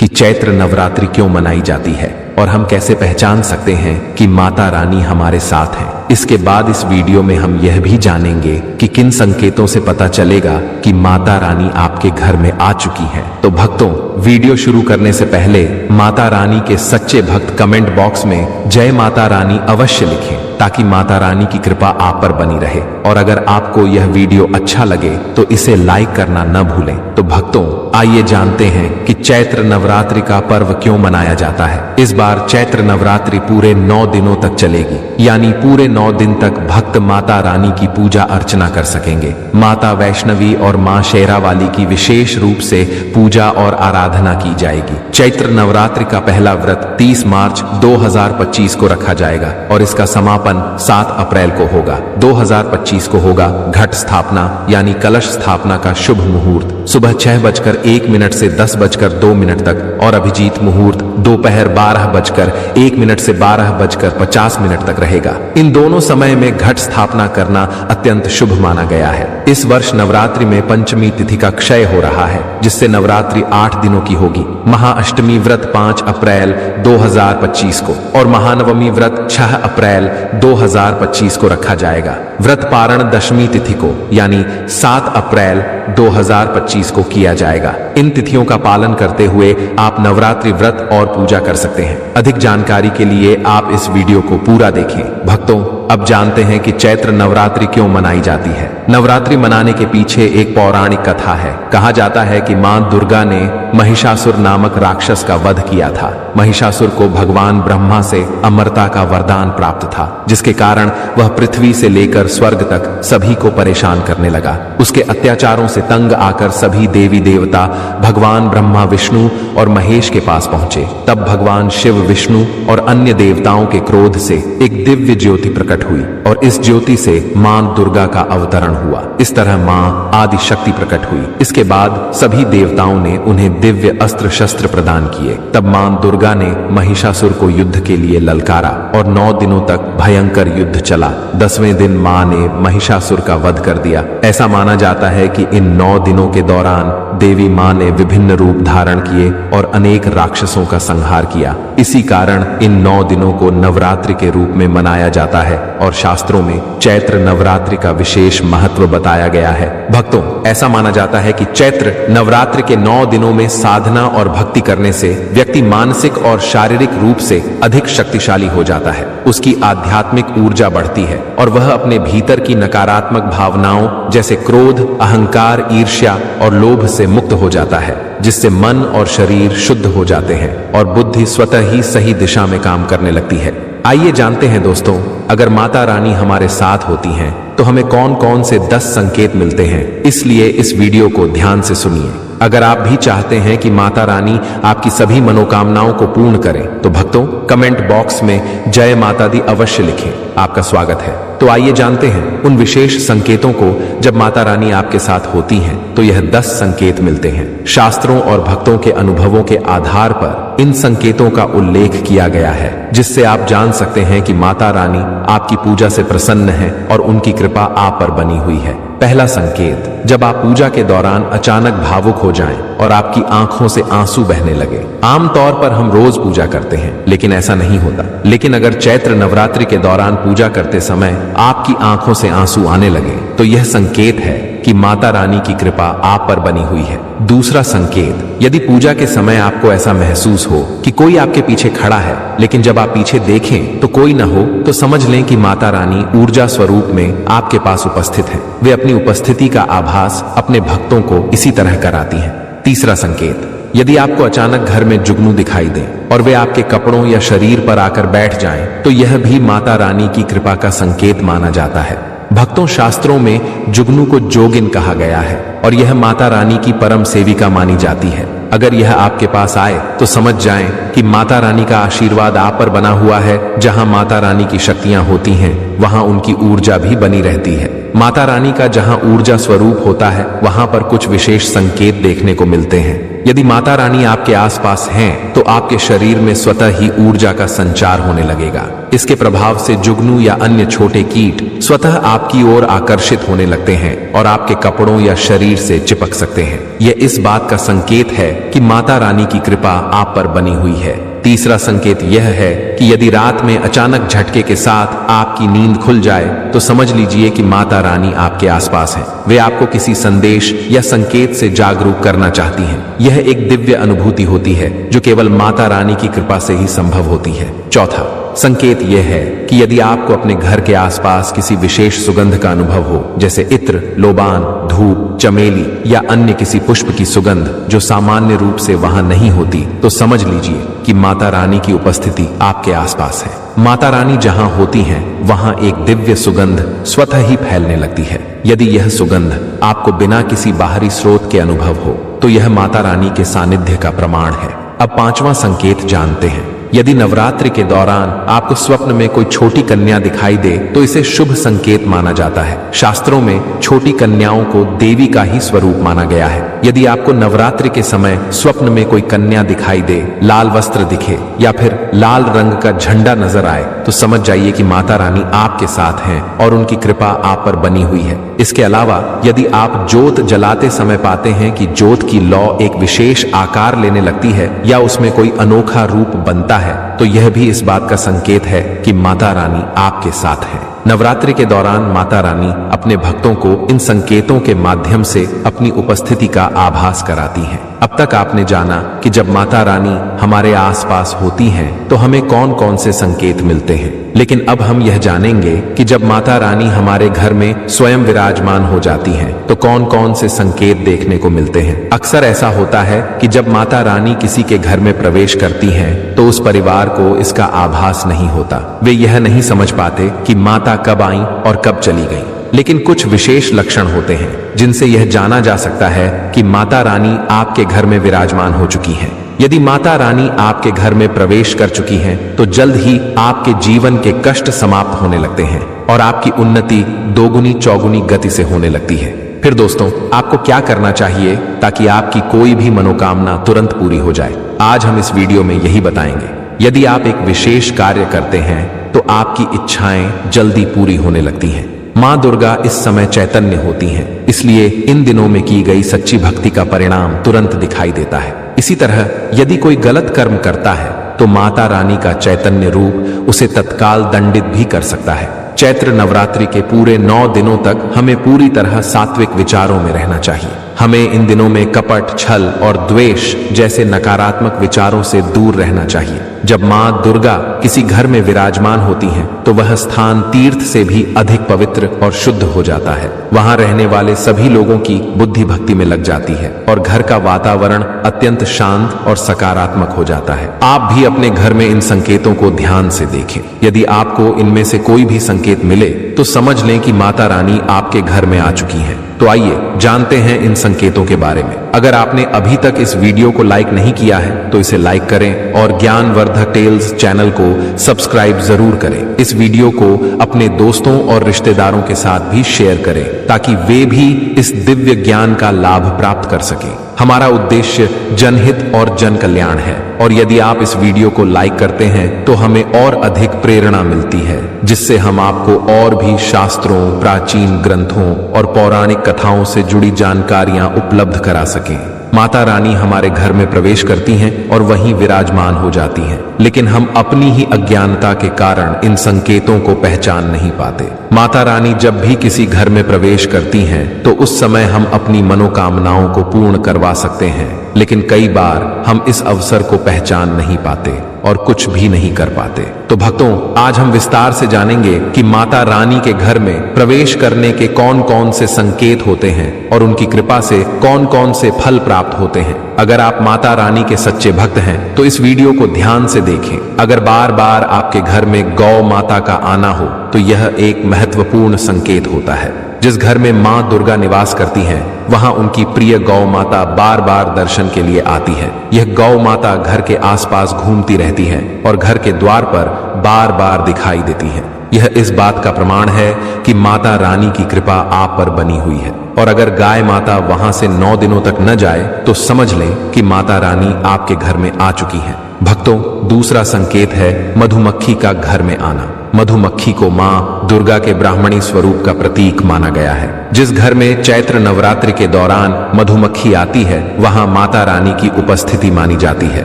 कि चैत्र नवरात्रि क्यों मनाई जाती है और हम कैसे पहचान सकते हैं कि माता रानी हमारे साथ हैं। इसके बाद इस वीडियो में हम यह भी जानेंगे कि किन संकेतों से पता चलेगा कि माता रानी आपके घर में आ चुकी हैं। तो भक्तों, वीडियो शुरू करने से पहले माता रानी के सच्चे भक्त कमेंट बॉक्स में जय माता रानी अवश्य लिखें, ताकि माता रानी की कृपा आप पर बनी रहे। और अगर आपको यह वीडियो अच्छा लगे तो इसे लाइक करना न भूलें। तो भक्तों, आइए जानते हैं कि चैत्र नवरात्रि का पर्व क्यों मनाया जाता है। इस बार चैत्र नवरात्रि पूरे 9 दिनों तक चलेगी, यानी पूरे 9 दिन तक भक्त माता रानी की पूजा अर्चना कर सकेंगे। माता वैष्णवी और मां शेरावाली की विशेष रूप से पूजा और आराधना की जाएगी। चैत्र नवरात्रि का पहला व्रत 30 मार्च 2025 को रखा जाएगा और इसका समापन 7 अप्रैल को होगा। 2025 को होगा घट स्थापना यानी कलश स्थापना का शुभ मुहूर्त सुबह 6:01 से 10:02 तक और अभिजीत मुहूर्त दोपहर 12:01 से 12:50 तक रहेगा। इन दोनों समय में घट स्थापना करना अत्यंत शुभ माना गया है। इस वर्ष नवरात्रि में पंचमी तिथि का क्षय हो रहा है, जिससे नवरात्रि 8 दिनों की होगी। महाअष्टमी व्रत 5 अप्रैल 2025 को और महानवमी व्रत 6 अप्रैल 2025 को रखा जाएगा। व्रत पारण दशमी तिथि को यानी 7 अप्रैल 2025 को किया जाएगा। इन तिथियों का पालन करते हुए आप नवरात्रि व्रत और पूजा कर सकते हैं। अधिक जानकारी के लिए आप इस वीडियो को पूरा देखें। भक्तों, अब जानते हैं कि चैत्र नवरात्रि क्यों मनाई जाती है। नवरात्रि मनाने के पीछे एक पौराणिक कथा है। कहा जाता है कि मां दुर्गा ने महिषासुर नामक राक्षस का वध किया था। महिषासुर को भगवान ब्रह्मा से अमरता का वरदान प्राप्त था, जिसके कारण वह पृथ्वी से लेकर स्वर्ग तक सभी को परेशान करने लगा। उसके अत्याचारों से तंग आकर सभी देवी देवता भगवान ब्रह्मा, विष्णु और महेश के पास पहुंचे। तब भगवान शिव, विष्णु और अन्य देवताओं के क्रोध से एक दिव्य ज्योति प्रकट हुई और इस ज्योति से मां दुर्गा का अवतरण हुआ। इस तरह मां आदि शक्ति प्रकट हुई। इसके बाद सभी देवताओं ने उन्हें दिव्य अस्त्र शस्त्र प्रदान किए। तब मां दुर्गा ने महिषासुर को युद्ध के लिए ललकारा और 9 दिनों तक भयंकर युद्ध चला। 10वें दिन मां ने महिषासुर का वध कर दिया। ऐसा माना जाता है कि इन 9 दिनों के दौरान देवी मां ने विभिन्न रूप धारण किए और अनेक राक्षसों का संहार किया। इसी कारण इन 9 दिनों को नवरात्रि के रूप में मनाया जाता है और शास्त्रों में चैत्र नवरात्रि का विशेष महत्व बताया गया है। भक्तों, ऐसा माना जाता है कि चैत्र नवरात्रि के 9 दिनों में साधना और भक्ति करने से व्यक्ति मानसिक और शारीरिक रूप से अधिक शक्तिशाली हो जाता है। उसकी आध्यात्मिक ऊर्जा बढ़ती है और वह अपने भीतर की नकारात्मक भावनाओं जैसे क्रोध, अहंकार, ईर्ष्या और लोभ से मुक्त हो जाता है, जिससे मन और शरीर शुद्ध हो जाते हैं और बुद्धि स्वतः ही सही दिशा में काम करने लगती है। आइए जानते हैं दोस्तों, अगर माता रानी हमारे साथ होती हैं तो हमें कौन कौन से 10 संकेत मिलते हैं। इसलिए इस वीडियो को ध्यान से सुनिए। अगर आप भी चाहते हैं कि माता रानी आपकी सभी मनोकामनाओं को पूर्ण करें तो भक्तों, कमेंट बॉक्स में जय माता दी अवश्य लिखें। आपका स्वागत है। तो आइए जानते हैं उन विशेष संकेतों को। जब माता रानी आपके साथ होती हैं तो यह 10 संकेत मिलते हैं। शास्त्रों और भक्तों के अनुभवों के आधार पर इन संकेतों का उल्लेख किया गया है, जिससे आप जान सकते हैं कि माता रानी आपकी पूजा से प्रसन्न है और उनकी कृपा आप पर बनी हुई है। पहला संकेत, जब आप पूजा के दौरान अचानक भावुक हो जाएं और आपकी आंखों से आंसू बहने लगे। आमतौर पर हम रोज पूजा करते हैं, लेकिन ऐसा नहीं होता। लेकिन अगर चैत्र नवरात्रि के दौरान पूजा करते समय आपकी आंखों से आंसू आने लगे तो यह संकेत है कि माता रानी की कृपा आप पर बनी हुई है। दूसरा संकेत, यदि पूजा के समय आपको ऐसा महसूस हो कि कोई आपके पीछे खड़ा है, लेकिन जब आप पीछे देखें तो कोई न हो, तो समझ लें कि माता रानी ऊर्जा स्वरूप में आपके पास उपस्थित है। वे अपनी उपस्थिति का आभास अपने भक्तों को इसी तरह कराती हैं। तीसरा संकेत, यदि आपको अचानक घर में जुगनू दिखाई दे और वे आपके कपड़ों या शरीर पर आकर बैठ जाएं, तो यह भी माता रानी की कृपा का संकेत माना जाता है। भक्तों, शास्त्रों में जुगनू को जोगिन कहा गया है और यह माता रानी की परम सेविका मानी जाती है। अगर यह आपके पास आए तो समझ जाएं कि माता रानी का आशीर्वाद आप पर बना हुआ है। जहां माता रानी की शक्तियां होती हैं, वहां उनकी ऊर्जा भी बनी रहती है। माता रानी का जहां ऊर्जा स्वरूप होता है वहां पर कुछ विशेष संकेत देखने को मिलते हैं। यदि माता रानी आपके आसपास हैं, तो आपके शरीर में स्वतः ही ऊर्जा का संचार होने लगेगा। इसके प्रभाव से जुगनू या अन्य छोटे कीट स्वतः आपकी ओर आकर्षित होने लगते हैं और आपके कपड़ों या शरीर से चिपक सकते हैं। यह इस बात का संकेत है कि माता रानी की कृपा आप पर बनी हुई है। तीसरा संकेत यह है कि यदि रात में अचानक झटके के साथ आपकी नींद खुल जाए, तो समझ लीजिए कि माता रानी आपके आसपास है। वे आपको किसी संदेश या संकेत से जागरूक करना चाहती हैं। यह एक दिव्य अनुभूति होती है जो केवल माता रानी की कृपा से ही संभव होती है। चौथा संकेत यह है कि यदि आपको अपने घर के आसपास किसी विशेष सुगंध का अनुभव हो, जैसे इत्र, लोबान, धूप, चमेली या अन्य किसी पुष्प की सुगंध जो सामान्य रूप से वहां नहीं होती, तो समझ लीजिए कि माता रानी की उपस्थिति आपके आसपास है। माता रानी जहां होती हैं, वहां एक दिव्य सुगंध स्वतः ही फैलने लगती है। यदि यह सुगंध आपको बिना किसी बाहरी स्रोत के अनुभव हो, तो यह माता रानी के सानिध्य का प्रमाण है। अब पांचवां संकेत जानते हैं। यदि नवरात्रि के दौरान आपको स्वप्न में कोई छोटी कन्या दिखाई दे, तो इसे शुभ संकेत माना जाता है। शास्त्रों में छोटी कन्याओं को देवी का ही स्वरूप माना गया है। यदि आपको नवरात्रि के समय स्वप्न में कोई कन्या दिखाई दे, लाल वस्त्र दिखे या फिर लाल रंग का झंडा नजर आए, तो समझ जाइए कि माता रानी आपके साथ हैं और उनकी कृपा आप पर बनी हुई है। इसके अलावा यदि आप जोत जलाते समय पाते हैं कि जोत की लौ एक विशेष आकार लेने लगती है या उसमें कोई अनोखा रूप बनता है, तो यह भी इस बात का संकेत है कि माता रानी आपके साथ है। नवरात्रि के दौरान माता रानी अपने भक्तों को इन संकेतों के माध्यम से अपनी उपस्थिति का आभास कराती हैं। अब तक आपने जाना कि जब माता रानी हमारे आसपास होती हैं, तो हमें कौन कौन से संकेत मिलते हैं। लेकिन अब हम यह जानेंगे कि जब माता रानी हमारे घर में स्वयं विराजमान हो जाती हैं, तो कौन कौन से संकेत देखने को मिलते हैं। अक्सर ऐसा होता है कि जब माता रानी किसी के घर में प्रवेश करती हैं, तो उस परिवार को इसका आभास नहीं होता। वे यह नहीं समझ पाते कि माता कब आई और कब चली गई। लेकिन कुछ विशेष लक्षण होते हैं जिनसे यह जाना जा सकता है कि माता रानी आपके घर में विराजमान हो चुकी हैं। यदि माता रानी आपके घर में प्रवेश कर चुकी हैं, तो जल्द ही आपके जीवन के कष्ट समाप्त होने लगते हैं और आपकी उन्नति दोगुनी चौगुनी गति से होने लगती है। फिर दोस्तों, आपको क्या करना चाहिए ताकि आपकी कोई भी मनोकामना तुरंत पूरी हो जाए? आज हम इस वीडियो में यही बताएंगे। यदि आप एक विशेष कार्य करते हैं, तो आपकी इच्छाएं जल्दी पूरी होने लगती हैं। माँ दुर्गा इस समय चैतन्य होती हैं, इसलिए इन दिनों में की गई सच्ची भक्ति का परिणाम तुरंत दिखाई देता है। इसी तरह यदि कोई गलत कर्म करता है, तो माता रानी का चैतन्य रूप उसे तत्काल दंडित भी कर सकता है। चैत्र नवरात्रि के पूरे 9 दिनों तक हमें पूरी तरह सात्विक विचारों में रहना चाहिए। हमें इन दिनों में कपट, छल और द्वेष जैसे नकारात्मक विचारों से दूर रहना चाहिए। जब माँ दुर्गा किसी घर में विराजमान होती हैं, तो वह स्थान तीर्थ से भी अधिक पवित्र और शुद्ध हो जाता है। वहां रहने वाले सभी लोगों की बुद्धि भक्ति में लग जाती है और घर का वातावरण अत्यंत शांत और सकारात्मक हो जाता है। आप भी अपने घर में इन संकेतों को ध्यान से देखें। यदि आपको इनमें से कोई भी संकेत मिले, तो समझ लें कि माता रानी आपके घर में आ चुकी हैं। तो आइए जानते हैं इन संकेतों के बारे में। अगर आपने अभी तक इस वीडियो को लाइक नहीं किया है, तो इसे लाइक करें और ज्ञानवर्धक टेल्स चैनल को सब्सक्राइब जरूर करें। इस वीडियो को अपने दोस्तों और रिश्तेदारों के साथ भी शेयर करें, ताकि वे भी इस दिव्य ज्ञान का लाभ प्राप्त कर सकें। हमारा उद्देश्य जनहित और जन कल्याण है, और यदि आप इस वीडियो को लाइक करते हैं, तो हमें और अधिक प्रेरणा मिलती है, जिससे हम आपको और भी शास्त्रों, प्राचीन ग्रंथों और पौराणिक कथाओं से जुड़ी जानकारियां उपलब्ध करा सकें। माता रानी हमारे घर में प्रवेश करती हैं और वहीं विराजमान हो जाती हैं, लेकिन हम अपनी ही अज्ञानता के कारण इन संकेतों को पहचान नहीं पाते। माता रानी जब भी किसी घर में प्रवेश करती हैं, तो उस समय हम अपनी मनोकामनाओं को पूर्ण करवा सकते हैं, लेकिन कई बार हम इस अवसर को पहचान नहीं पाते और कुछ भी नहीं कर पाते। तो भक्तों, आज हम विस्तार से जानेंगे कि माता रानी के घर में प्रवेश करने के कौन कौन से संकेत होते हैं और उनकी कृपा से कौन कौन से फल प्राप्त होते हैं। अगर आप माता रानी के सच्चे भक्त हैं, तो इस वीडियो को ध्यान से देखें। अगर बार बार आपके घर में गौ माता का आना हो, तो यह एक महत्वपूर्ण संकेत होता है। जिस घर में माँ दुर्गा निवास करती हैं, वहां उनकी प्रिय गौ माता बार बार दर्शन के लिए आती है। यह गौ माता घर के आसपास घूमती रहती है और घर के द्वार पर बार बार दिखाई देती है। यह इस बात का प्रमाण है कि माता रानी की कृपा आप पर बनी हुई है। और अगर गाय माता वहां से 9 दिनों तक न जाए तो समझ लें कि माता रानी आपके घर में आ चुकी हैं। भक्तों, दूसरा संकेत है मधुमक्खी का घर में आना। मधुमक्खी को मां दुर्गा के ब्राह्मणी स्वरूप का प्रतीक माना गया है। जिस घर में चैत्र नवरात्रि के दौरान मधुमक्खी आती है वहां माता रानी की उपस्थिति मानी जाती है।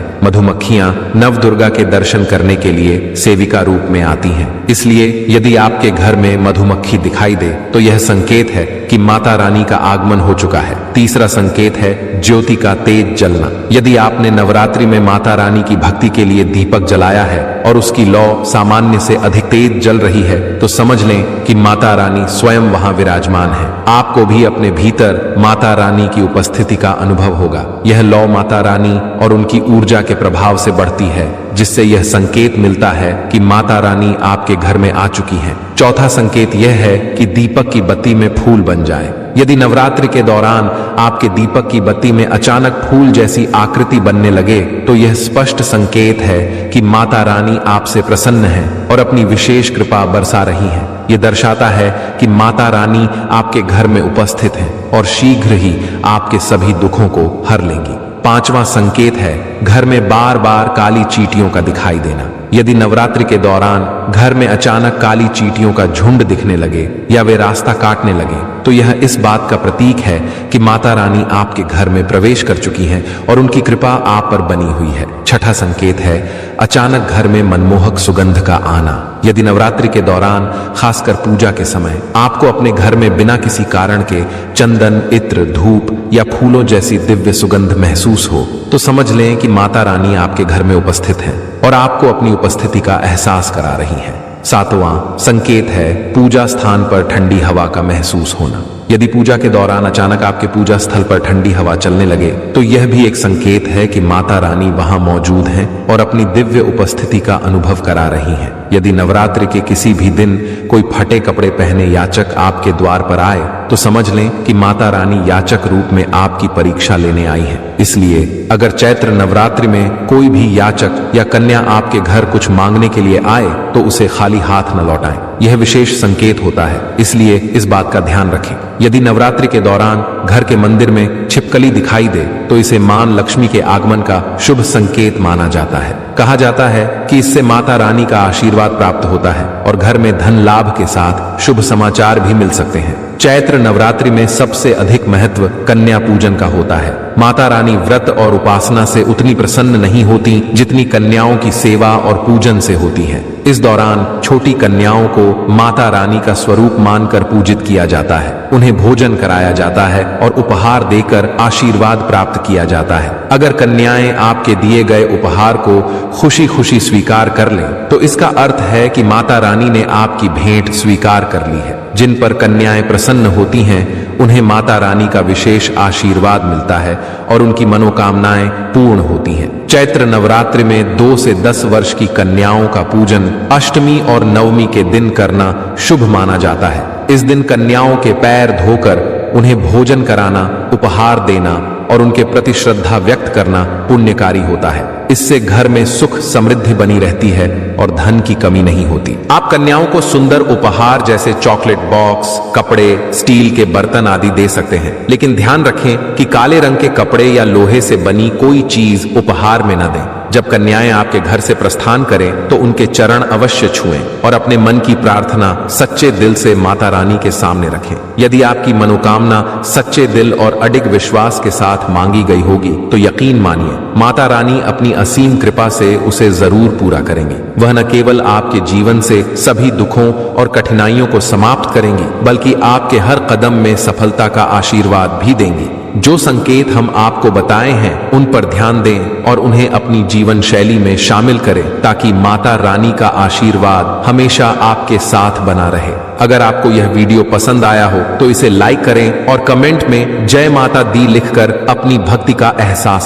मधुमक्खियां नव दुर्गा के दर्शन करने के लिए सेविका रूप में आती हैं। इसलिए यदि आपके घर में मधुमक्खी दिखाई दे तो यह संकेत है कि माता रानी का आगमन हो चुका है। तीसरा संकेत है ज्योति का तेज जलना। यदि आपने नवरात्रि में माता रानी की भक्ति के लिए दीपक जलाया है और उसकी लौ सामान्य से अधिक तेज जल रही है तो समझ लें कि माता रानी स्वयं वहां विराजमान है। आपको भी अपने भीतर माता रानी की उपस्थिति का अनुभव होगा। यह लौ माता रानी और उनकी ऊर्जा के प्रभाव से बढ़ती है, जिससे यह संकेत मिलता है कि माता रानी आपके घर में आ चुकी हैं। चौथा संकेत यह है कि दीपक की बत्ती में फूल बन जाए। यदि नवरात्रि के दौरान आपके दीपक की बत्ती में अचानक फूल जैसी आकृति बनने लगे तो यह स्पष्ट संकेत है कि माता रानी आपसे प्रसन्न है और अपनी विशेष कृपा बरसा रही है। यह दर्शाता है कि माता रानी आपके घर में उपस्थित है और शीघ्र ही आपके सभी दुखों को हर लेंगी। पांचवा संकेत है घर में बार बार काली चींटियों का दिखाई देना। यदि नवरात्रि के दौरान घर में अचानक काली चींटियों का झुंड दिखने लगे या वे रास्ता काटने लगे तो यह इस बात का प्रतीक है कि माता रानी आपके घर में प्रवेश कर चुकी हैं और उनकी कृपा आप पर बनी हुई है। छठा संकेत है अचानक घर में मनमोहक सुगंध का आना। यदि नवरात्रि के दौरान खासकर पूजा के समय आपको अपने घर में बिना किसी कारण के चंदन, इत्र, धूप या फूलों जैसी दिव्य सुगंध महसूस हो तो समझ लें कि माता रानी आपके घर में उपस्थित है और आपको अपनी उपस्थिति का एहसास करा रही है। सातवां संकेत है पूजा स्थान पर ठंडी हवा का महसूस होना। यदि पूजा के दौरान अचानक आपके पूजा स्थल पर ठंडी हवा चलने लगे तो यह भी एक संकेत है कि माता रानी वहां मौजूद हैं और अपनी दिव्य उपस्थिति का अनुभव करा रही हैं। यदि नवरात्रि के किसी भी दिन कोई फटे कपड़े पहने याचक आपके द्वार पर आए तो समझ लें कि माता रानी याचक रूप में आपकी परीक्षा लेने आई है। इसलिए अगर चैत्र नवरात्रि में कोई भी याचक या कन्या आपके घर कुछ मांगने के लिए आए तो उसे खाली हाथ न लौटाएं। यह विशेष संकेत होता है, इसलिए इस बात का ध्यान रखें। यदि नवरात्रि के दौरान घर के मंदिर में छिपकली दिखाई दे तो इसे मां लक्ष्मी के आगमन का शुभ संकेत माना जाता है। कहा जाता है कि इससे माता रानी का आशीर्वाद प्राप्त होता है और घर में धन लाभ के साथ शुभ समाचार भी मिल सकते हैं। चैत्र नवरात्रि में सबसे अधिक महत्व कन्या पूजन का होता है। माता रानी व्रत और उपासना से उतनी प्रसन्न नहीं होती जितनी कन्याओं की सेवा और पूजन से होती है। इस दौरान छोटी कन्याओं को माता रानी का स्वरूप मानकर पूजित किया जाता है, उन्हें भोजन कराया जाता है और उपहार देकर आशीर्वाद प्राप्त किया जाता है। अगर कन्याएं आपके दिए गए उपहार को खुशी खुशी स्वीकार कर लें तो इसका अर्थ है कि माता रानी ने आपकी भेंट स्वीकार कर ली है। जिन पर कन्याएं प्रसन्न होती हैं उन्हें माता रानी का विशेष आशीर्वाद मिलता है और उनकी मनोकामनाएं पूर्ण होती हैं। चैत्र नवरात्रि में 2 से 10 वर्ष की कन्याओं का पूजन अष्टमी और नवमी के दिन करना शुभ माना जाता है। इस दिन कन्याओं के पैर धोकर उन्हें भोजन कराना, उपहार देना और उनके प्रति श्रद्धा व्यक्त करना पुण्यकारी होता है। इससे घर में सुख समृद्धि बनी रहती है और धन की कमी नहीं होती। आप कन्याओं को सुंदर उपहार जैसे चॉकलेट बॉक्स, कपड़े, स्टील के बर्तन आदि दे सकते हैं, लेकिन ध्यान रखें कि काले रंग के कपड़े या लोहे से बनी कोई चीज उपहार में न दें। जब कन्याएं आपके घर से प्रस्थान करें तो उनके चरण अवश्य छुएं और अपने मन की प्रार्थना सच्चे दिल से माता रानी के सामने रखें। यदि आपकी मनोकामना सच्चे दिल और अडिग विश्वास के साथ मांगी गई होगी तो यकीन मानिए माता रानी अपनी असीम कृपा से उसे जरूर पूरा करेंगी। वह न केवल आपके जीवन से सभी दुखों और कठिनाइयों को समाप्त करेंगी बल्कि आपके हर कदम में सफलता का आशीर्वाद भी देंगी। जो संकेत हम आपको बताए हैं उन पर ध्यान दें और उन्हें अपनी जीवन शैली में शामिल करें ताकि माता रानी का आशीर्वाद हमेशा आपके साथ बना रहे। अगर आपको यह वीडियो पसंद आया हो तो इसे लाइक करें और कमेंट में जय माता दी लिखकर अपनी भक्ति का एहसास